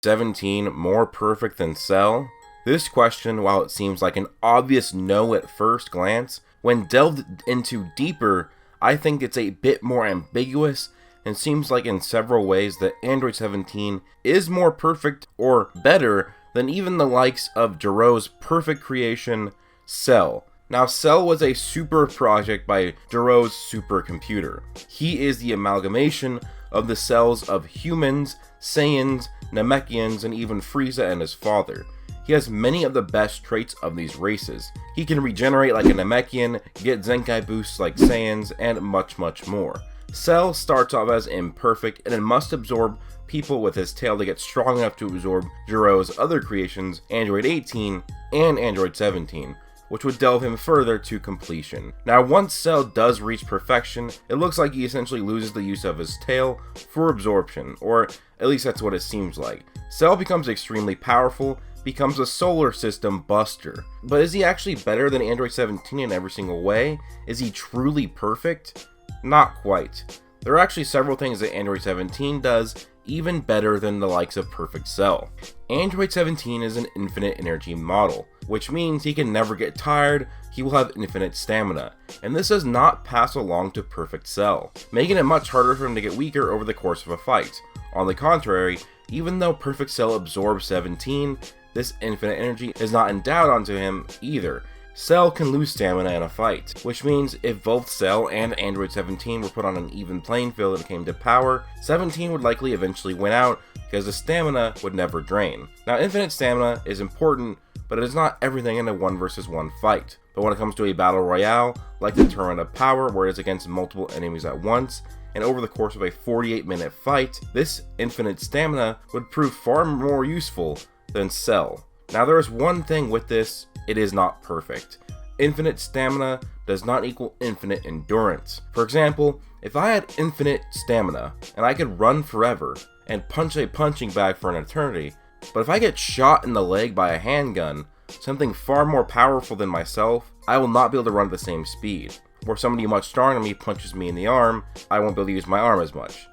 17 more perfect than Cell? This question, while it seems like an obvious no at first glance, when delved into deeper, I think it's a bit more ambiguous and seems like in several ways that Android 17 is more perfect or better than even the likes of Jiro's perfect creation, Cell. Now, Cell was a super project by Jiro's supercomputer. He is the amalgamation of the cells of humans, Saiyans, Namekians, and even Frieza and his father. He has many of the best traits of these races. He can regenerate like a Namekian, get Zenkai boosts like Saiyans, and much more. Cell starts off as imperfect and it must absorb people with his tail to get strong enough to absorb Jiro's other creations, Android 18 and Android 17, which would delve him further to completion. Now, once Cell does reach perfection, it looks like he essentially loses the use of his tail for absorption, or at least that's what it seems like. Cell becomes extremely powerful, becomes a solar system buster. But is he actually better than Android 17 in every single way? Is he truly perfect? Not quite. There are actually several things that Android 17 does even better than the likes of Perfect Cell. Android 17 is an infinite energy model, which means he can never get tired, he will have infinite stamina, and this does not pass along to Perfect Cell, making it much harder for him to get weaker over the course of a fight. On the contrary, even though Perfect Cell absorbs 17, this infinite energy is not endowed onto him either. Cell can lose stamina in a fight, which means if both Cell and Android 17 were put on an even playing field when it came to power, 17 would likely eventually win out because the stamina would never drain. Now, infinite stamina is important, but it is not everything in a 1 versus 1 fight. But when it comes to a battle royale, like the Tournament of Power, where it is against multiple enemies at once, and over the course of a 48-minute fight, this infinite stamina would prove far more useful than Cell. Now, there is one thing with this: it is not perfect. Infinite stamina does not equal infinite endurance. For example, if I had infinite stamina and I could run forever and punch a punching bag for an eternity, but if I get shot in the leg by a handgun, something far more powerful than myself, I will not be able to run at the same speed. Or somebody much stronger than me punches me in the arm, I won't be able to use my arm as much.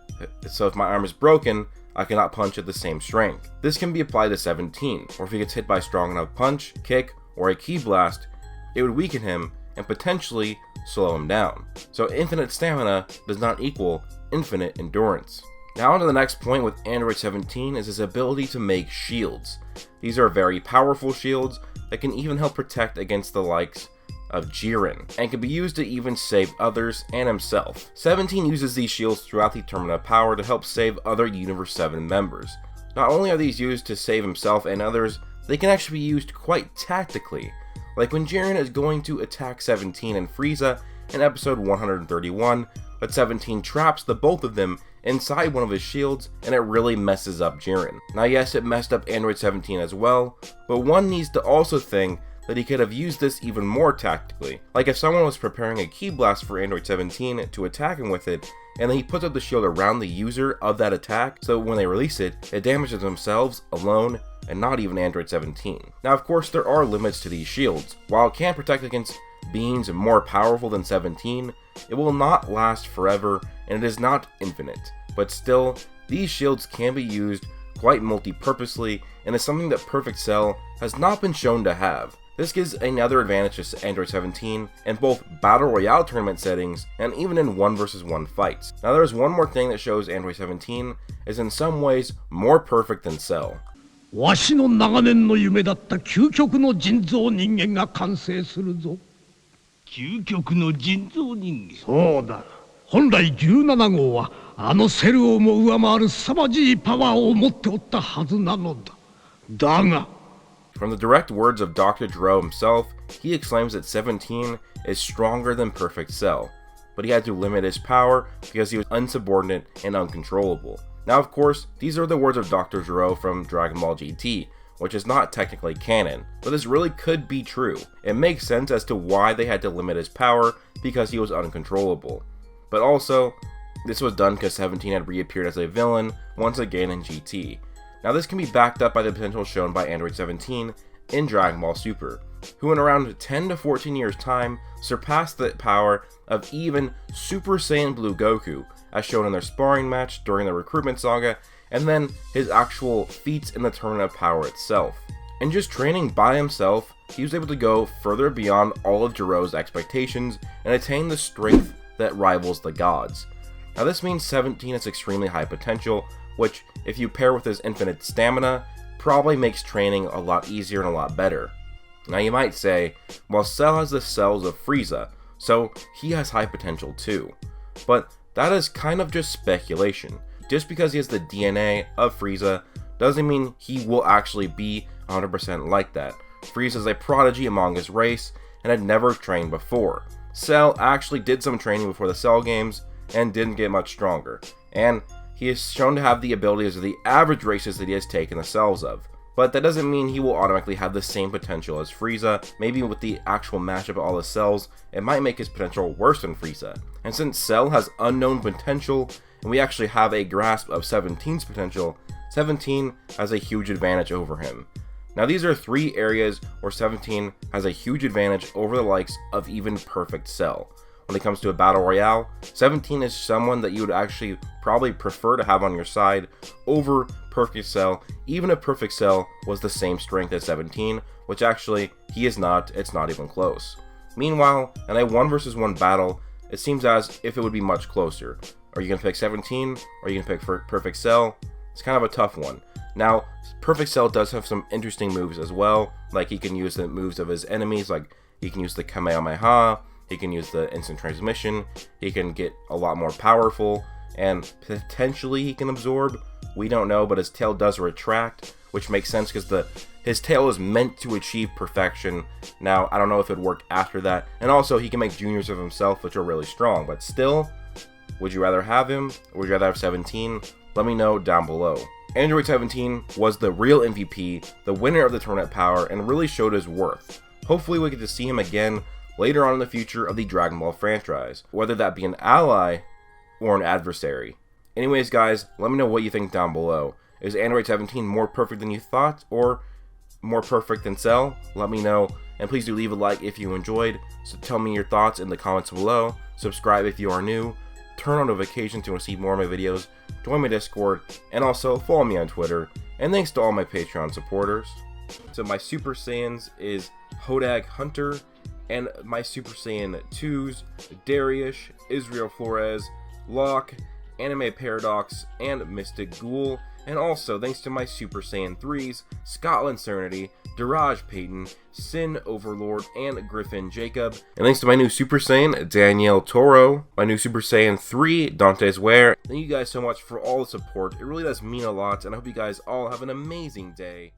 So if my arm is broken, I cannot punch at the same strength. This can be applied to 17, or if he gets hit by a strong enough punch, kick, or a ki blast, it would weaken him and potentially slow him down. So infinite stamina does not equal infinite endurance. Now on to the next point with Android 17 is his ability to make shields. These are very powerful shields that can even help protect against the likes of Jiren, and can be used to even save others and himself. 17 uses these shields throughout the Tournament of Power to help save other Universe 7 members. Not only are these used to save himself and others, they can actually be used quite tactically, like when Jiren is going to attack 17 and Frieza in episode 131, but 17 traps the both of them inside one of his shields, and it really messes up Jiren. Now yes, it messed up Android 17 as well, but one needs to also think that he could have used this even more tactically. Like if someone was preparing a ki blast for Android 17 to attack him with it, and then he puts up the shield around the user of that attack, so when they release it, it damages themselves alone and not even Android 17. Now of course there are limits to these shields. While it can protect against beings more powerful than 17, it will not last forever and it is not infinite. But still, these shields can be used quite multi-purposely and is something that Perfect Cell has not been shown to have. This gives another advantage to Android 17 in both Battle Royale tournament settings and even in 1 versus 1 fights. Now there is one more thing that shows Android 17 is in some ways more perfect than Cell. わしの長年の夢だった究極の人造人間が完成するぞ。究極の人造人間。そうだ。本来17号はあのセルをも上回る凄まじいパワーを持っておったはずなのだ。だが。From the direct words of Dr. Jiro himself, he exclaims that 17 is stronger than Perfect Cell, but he had to limit his power because he was unsubordinate and uncontrollable. Now of course, these are the words of Dr. Jiro from Dragon Ball GT, which is not technically canon, but this really could be true. It makes sense as to why they had to limit his power because he was uncontrollable. But also, this was done because 17 had reappeared as a villain once again in GT. Now this can be backed up by the potential shown by Android 17 in Dragon Ball Super, who in around 10 to 14 years time surpassed the power of even Super Saiyan Blue Goku, as shown in their sparring match during the recruitment saga and then his actual feats in the Tournament of Power itself. And just training by himself, he was able to go further beyond all of Jiro's expectations and attain the strength that rivals the gods. Now this means 17 has extremely high potential, which, if you pair with his infinite stamina, probably makes training a lot easier and a lot better. Now you might say, well, Cell has the cells of Frieza, so he has high potential too. But that is kind of just speculation. Just because he has the DNA of Frieza doesn't mean he will actually be 100% like that. Frieza is a prodigy among his race and had never trained before. Cell actually did some training before the Cell games and didn't get much stronger, and he is shown to have the abilities of the average races that he has taken the cells of. But that doesn't mean he will automatically have the same potential as Frieza. Maybe with the actual mashup of all the cells, it might make his potential worse than Frieza. And since Cell has unknown potential, and we actually have a grasp of 17's potential, 17 has a huge advantage over him. Now these are 3 areas where 17 has a huge advantage over the likes of even Perfect Cell. When it comes to a battle royale, 17 is someone that you would actually probably prefer to have on your side over Perfect Cell, even if Perfect Cell was the same strength as 17, which actually he is not. It's not even close. Meanwhile, in a 1 versus 1 battle, it seems as if it would be much closer. Are you going to pick 17, or are you going to pick Perfect Cell? It's kind of a tough one. Now, Perfect Cell does have some interesting moves as well, like he can use the moves of his enemies, like he can use the Kamehameha, he can use the instant transmission, he can get a lot more powerful, and potentially he can absorb. We don't know, but his tail does retract, which makes sense because his tail is meant to achieve perfection. Now, I don't know if it would work after that. And also, he can make juniors of himself, which are really strong. But still, would you rather have him, or would you rather have 17? Let me know down below. Android 17 was the real MVP, the winner of the Tournament Power, and really showed his worth. Hopefully we get to see him again later on in the future of the Dragon Ball franchise, whether that be an ally or an adversary. Anyways guys, let me know what you think down below. Is Android 17 more perfect than you thought, or more perfect than Cell? Let me know, and please do leave a like if you enjoyed. So tell me your thoughts in the comments below. Subscribe if you are new, turn on notifications to receive more of my videos, join my Discord, and also follow me on Twitter. And thanks to all my Patreon supporters. So my Super Saiyans is Hodag Hunter, and my Super Saiyan 2s, Darius, Israel Flores, Locke, Anime Paradox, and Mystic Ghoul. And also thanks to my Super Saiyan 3s, Scotland Serenity, Diraj Payton, Sin Overlord, and Griffin Jacob. And thanks to my new Super Saiyan, Danielle Toro, my new Super Saiyan 3, Dante's Ware. Thank you guys so much for all the support. It really does mean a lot, and I hope you guys all have an amazing day.